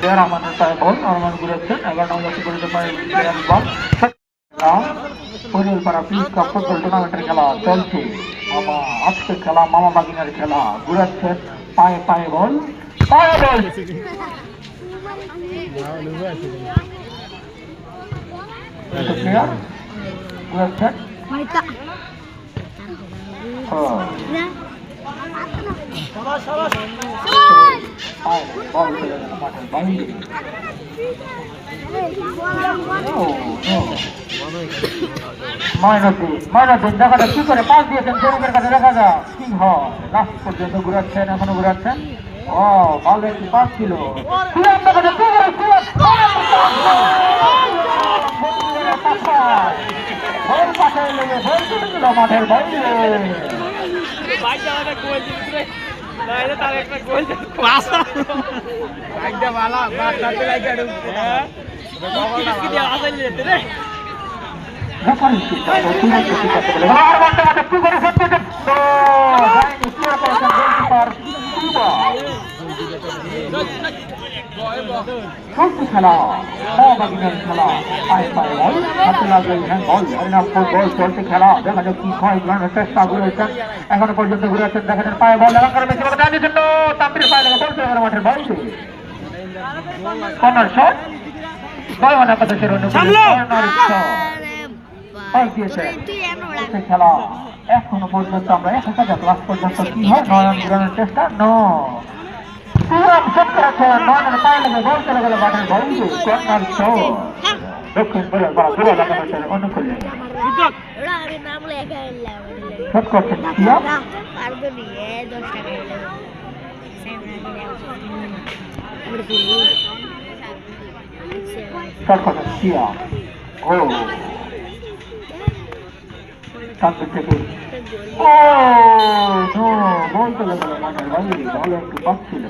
আমাদের পায়ে বল নরমান ঘুরেছেন 11 নম্বর করে পায়ে বল পরিয়ালপাড়া পিচ কাপ ফুটবল টুর্নামেন্টের খেলা চলছে। মামা আজকের খেলা মামা বাগিনার খেলা ঘুরাচ্ছেন পায়ে পায়ে বল পায়ে বল ঘুরাচ্ছেন দেখাটা কি করে পাস দিয়েছেন জরিপের কাছে দেখা যাক কি হয় লাস্ট পর্যন্ত ঘুরাচ্ছেন এখনো ঘুরাচ্ছেন ও ভালো একটি পাস ছিল মাঠের খেলা খেলা চলছে খেলা দেখা যাক কি হয় চেষ্টা করেছেন এখনো পর্যন্ত ঘুরেছেন দেখেন পায়ে বল তাম্পির পায়ে লেগে বলছে মাঠের বল কর্নার শট বাংলাদেশের খেলা এখনো পর্যন্ত আমরা 1000 ক্লাস পর্যন্ত কি হয় নয়ন ঘুরানোর চেষ্টা দক্ষিণ অনুকূলে করছেন ও থেকে বলতে গেল ভালো একটু পাচ্ছিল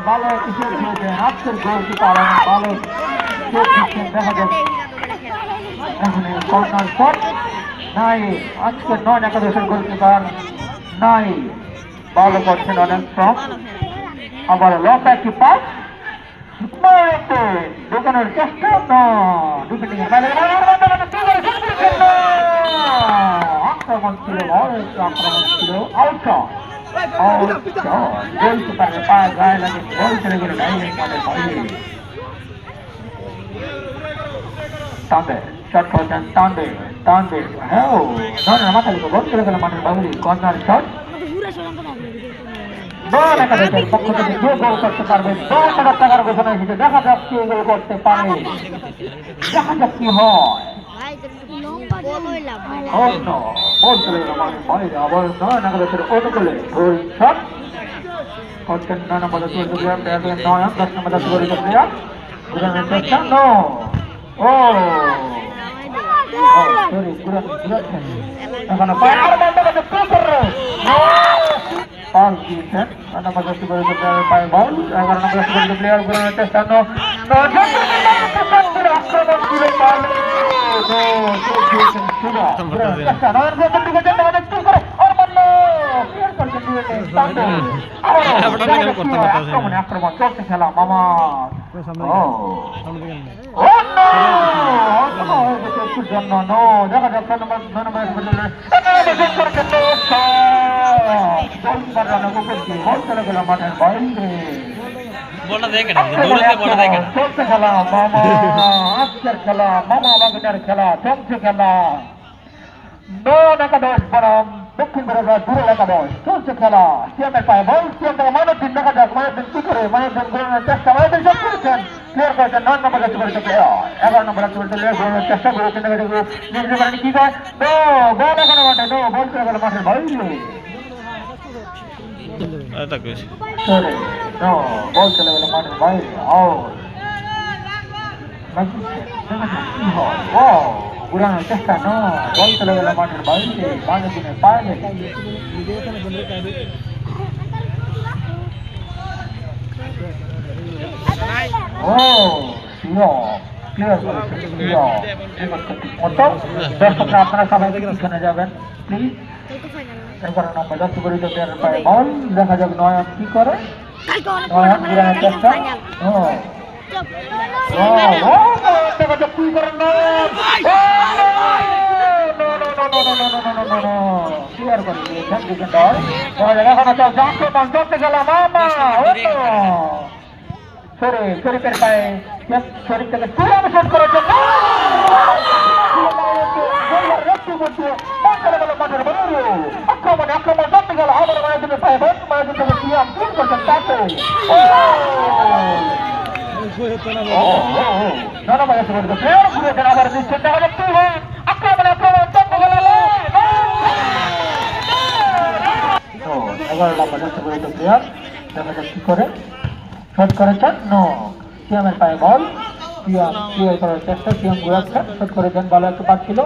ভালো কিসের হয়েছে আজকের গোলকিপার ভালো দেখা যাচ্ছে কর্নার শট নাই আজকের 9 একাদশের গোলকিপার নাই ভালো করছেন অনেক স্ট্রং আবার লম্বা একটি পাস ঢুকানোর চেষ্টা আক্রমণ ছিল আক্রমণ ছিল আউট গোলকিপারের পা গায়ে লাগে গোল চলে গেল ডাইরেক্ট মাঠের বাইরে টানবে শট করছেন টানবে হ্যাঁ মাথা লিখে গোল চলে গেল মাঠের বাইরে কর্নার শট বল একাদশের পক্ষ থেকে যে গোল করতে পারবে 10,000 টাকার ঘোষণা এসেছে দেখা যাক কে গোল করতে পারে দেখা যাক কি হয় বল চলে গেল মাঠের বাইরে আবার 9 একাদশের অনুকূলে গোল শট করছেন 9 নম্বর 10 নম্বর 10 প্লেয়ার ঘুরানোর চেষ্টা ও সরি ঘুরাচ্ছেন এখনো পাস দিয়েছেন 9 নম্বর 10 পায়ে বল 11 নম্বর 10 প্লেয়ার ঘুরানোর চেষ্টা আক্রমণ চলছে খেলা মামা জন্য দেখা যাচ্ছে মাঠের বাইরে চলছে খেলা মামা আজকের খেলা মামা বাগিনার খেলা চলছে খেলা 9 একাদশ বনাম দক্ষিণ বরগাঁ দূরে একাদশ চলছে খেলা সিএমের পায়ে বল সিএম থেকে মানবদিন দেখা যাক মানবদিন কি করে মানবদিন ঘোরানোর চেষ্টা মানবদিন সব করেছেন ক্লিয়ার করেছেন 9 নম্বর প্লেয়ার 11 নম্বর প্লেয়ার ঘোরানোর চেষ্টা করেছেন কি করে বল এখনো মাঠে বল চলে গেল মাঠের বাইরে বল চলে গেল মাঠের বাইরে ঘুরানোর চেষ্টা নয়, বল চলে গেল মাঠের বাইরে, মাঝখানে পায়ে ও সিও ক্লিয়ার করেছে সিও মতো। দর্শকরা আপনারা সবাই পিছনে যাবেন প্লিজ। 11 নম্বর দর্শক করে পায়ে বল, দেখা যাক নয়ন কি করে। নয়ন ঘুরানোর চেষ্টা, ক্লিয়ার করে দিয়েছেন ডিফেন্ডার। এখন চলতে গেলাম শরীফের পায়ে, শরীফ থেকে শট করেছে আক্রমণ আক্রমণ করতে গেল আবার মায়াজুনের পায়ে বল, মায়াজুন থেকে সিয়াম তিন করছেন তাতে আবার নিশ্চিত দেখা যাচ্ছে আক্রমণ আক্রমণ করতে গেল 11 নম্বর প্লেয়ার দেখা যাক কি করে শট করেছেন। নো, সিয়ামের পায়ে বল, সিয়াম ক্লিয়ার করার চেষ্টা, সিয়াম ঘুরাচ্ছেন, শট করেছেন, ভালো একটা পাচ্ছিল।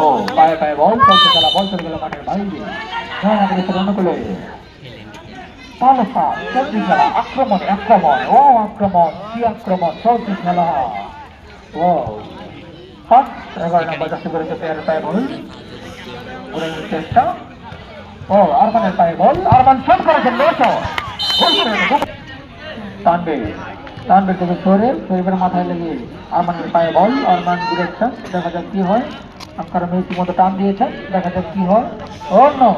ও পায়ে পায়ে বল চলতে গেল, বল চলে গেল মাঠের বাইরে, অনুকূলে ভালো পাস চলতে খেলা, আক্রমণ আক্রমণ ও আক্রমণ কি আক্রমণ চলতে খেলা। ও ফার্স্ট 11 নম্বর দর্শক করেছে প্লেয়ারের পায়ে বল, ঘুরানোর চেষ্টা। ও আরমানের পায়ে বল, আরমান শট করেছেন, তানবীর থেকে শরীফের মাথায় লেগে আরমানের পায়ে বল, আরমান ঘুরেছেন, দেখা যাক কি হয়। আঙ্কার মেসি মতো টান দিয়েছেন, দেখা যাক কি হয়। ও নো,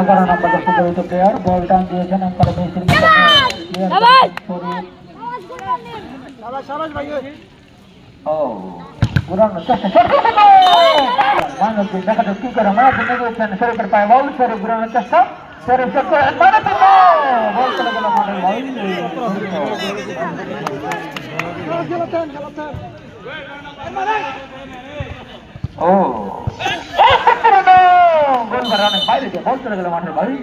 এগারো নম্বর দর্শক প্লেয়ার বল টান দিয়েছেন, আঙ্কার মেসির মতো দেখা যাক কি করে মায়াজুন গিয়েছেন, শরীফের পায়ে বল, শরীফ ঘুরানোর চেষ্টা, শরীফ শট করে বল চলে গেল মাঠের বাইরে। ও গোল ঘরানোর বাইরে দিয়ে বল চলে গেল মাঠের বাইরে।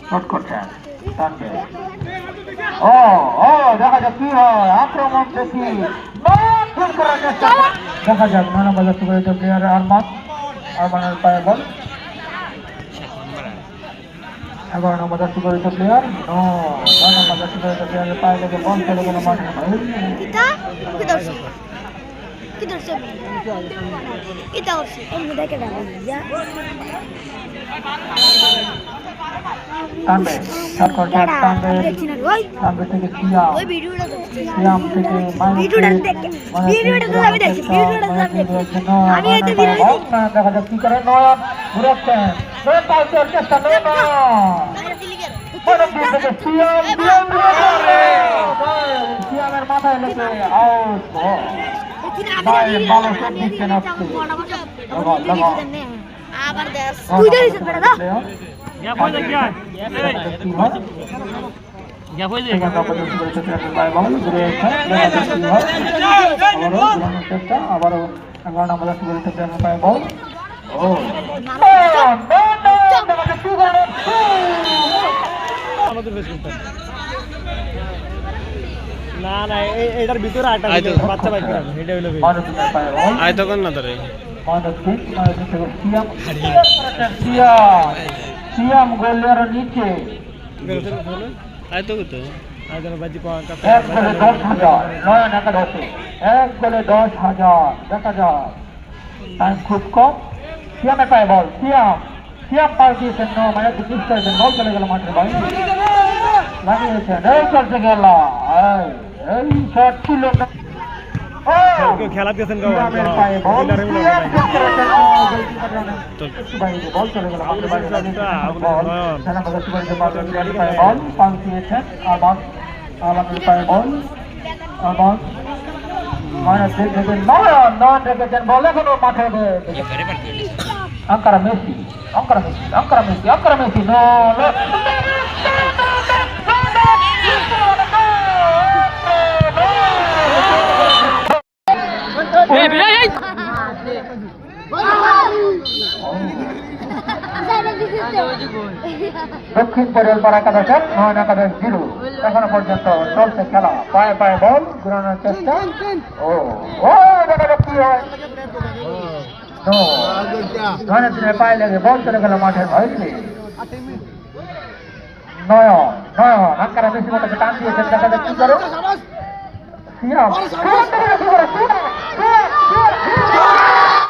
শট করছেন তানবীর। ও ও দেখা যাক কি হয়, আক্রমণ দেখি দেখা যাক 9 নম্বর প্লেয়ার আরমানের পায়ে বল, 11 নম্বর প্লেয়ার 9 নম্বর প্লেয়ারের পায়ে লেগে বল চলে গেল মাঠের বাইরে। তানবীর শট করছেন, তানবীর থেকে সিয়াম থেকে দেখা যাক কি করে। নয়ন ঘুরাচ্ছেন, চেষ্টা সিয়ামের মাথায় লেগে আউট, ভালো শট দিচ্ছেন আজকে। আবারও 11 নম্বর পায়ে বল, ও না না এটার ভিতরে আটা বাচ্চা বাইক এটা হইলো আয় তখন না ধরে সিয়াম গোলের নিচে আয় তো কত আয় ধরো বাজি পাওয়া 1 গোলে 10,000 নয়ন একাদশে 1 গোলে 10,000 দেখা যায়। টাইম খুব কম, সিয়ামের পায়ে বল, সিয়াম পার দিয়েছেন, মানে মিস করেছেন, বল চলে গেল মাঠের বাইরে, লাগিয়েছেন, এই চলতে গেল, এই শট ছিল না, খেলা দিয়েছেন বল চলে গেল মাঠের বাইরে, বল পাস দিয়েছেন আলমের পায়ে বল, নয়ন রেখেছেন বল, এখনো মাঠে Ankara Messi Ankara Messi, no. দক্ষিণ পরেলপাড়া একাদশ 9 একাদশ 0 এখনো পর্যন্ত চলছে খেলা পায়ে পায়ে বল ঘুরানোর চেষ্টা ও ও দেখা কি হয় ধনের দিনে পায়ে লেগে বল চলে গেল মাঠের ভয়সে নয়ন আঙ্কারা বেশি মতো টান দিয়েছেন দেখা যাক কি করো সিয়াম